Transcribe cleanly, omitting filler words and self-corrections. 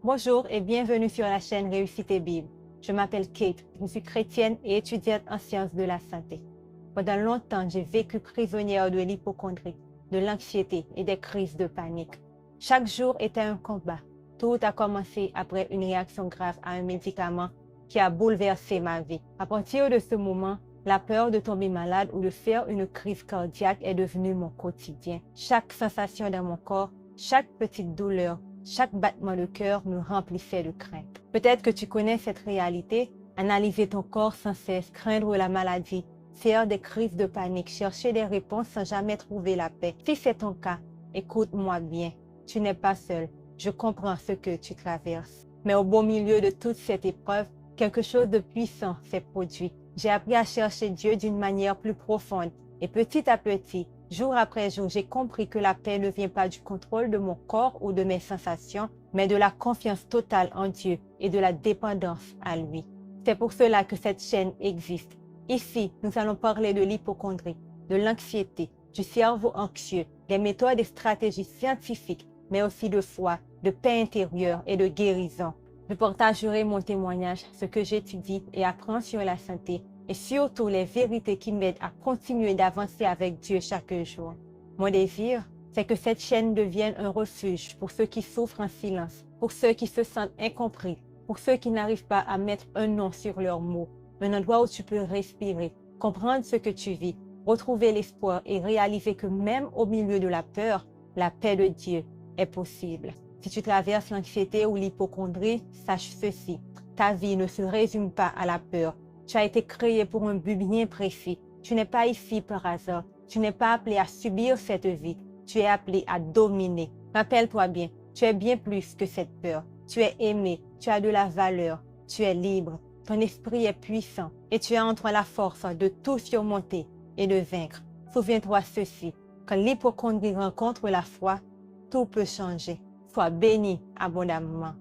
Bonjour et bienvenue sur la chaîne Réussite et Bible. Je m'appelle Kate, je suis chrétienne et étudiante en sciences de la santé. Pendant longtemps, j'ai vécu prisonnière de l'hypocondrie, de l'anxiété et des crises de panique. Chaque jour était un combat. Tout a commencé après une réaction grave à un médicament qui a bouleversé ma vie. À partir de ce moment, la peur de tomber malade ou de faire une crise cardiaque est devenue mon quotidien. Chaque sensation dans mon corps, chaque petite douleur, chaque battement de cœur me remplissait de crainte. Peut-être que tu connais cette réalité, analyser ton corps sans cesse, craindre la maladie, faire des crises de panique, chercher des réponses sans jamais trouver la paix. Si c'est ton cas, écoute-moi bien, tu n'es pas seul, je comprends ce que tu traverses. Mais au beau milieu de toute cette épreuve, quelque chose de puissant s'est produit. J'ai appris à chercher Dieu d'une manière plus profonde et petit à petit, jour après jour, j'ai compris que la paix ne vient pas du contrôle de mon corps ou de mes sensations, mais de la confiance totale en Dieu et de la dépendance à lui. C'est pour cela que cette chaîne existe. Ici, nous allons parler de l'hypocondrie, de l'anxiété, du cerveau anxieux, des méthodes et stratégies scientifiques, mais aussi de foi, de paix intérieure et de guérison. Je partagerai mon témoignage, ce que j'étudie et apprends sur la santé, et surtout les vérités qui m'aident à continuer d'avancer avec Dieu chaque jour. Mon désir, c'est que cette chaîne devienne un refuge pour ceux qui souffrent en silence, pour ceux qui se sentent incompris, pour ceux qui n'arrivent pas à mettre un nom sur leurs mots, un endroit où tu peux respirer, comprendre ce que tu vis, retrouver l'espoir et réaliser que même au milieu de la peur, la paix de Dieu est possible. Si tu traverses l'anxiété ou l'hypocondrie, sache ceci, ta vie ne se résume pas à la peur. Tu as été créé pour un but bien précis. Tu n'es pas ici par hasard. Tu n'es pas appelé à subir cette vie. Tu es appelé à dominer. Rappelle-toi bien, tu es bien plus que cette peur. Tu es aimé, tu as de la valeur, tu es libre. Ton esprit est puissant et tu as en toi la force de tout surmonter et de vaincre. Souviens-toi ceci, quand l'hypocondrie rencontre la foi, tout peut changer. Sois béni abondamment.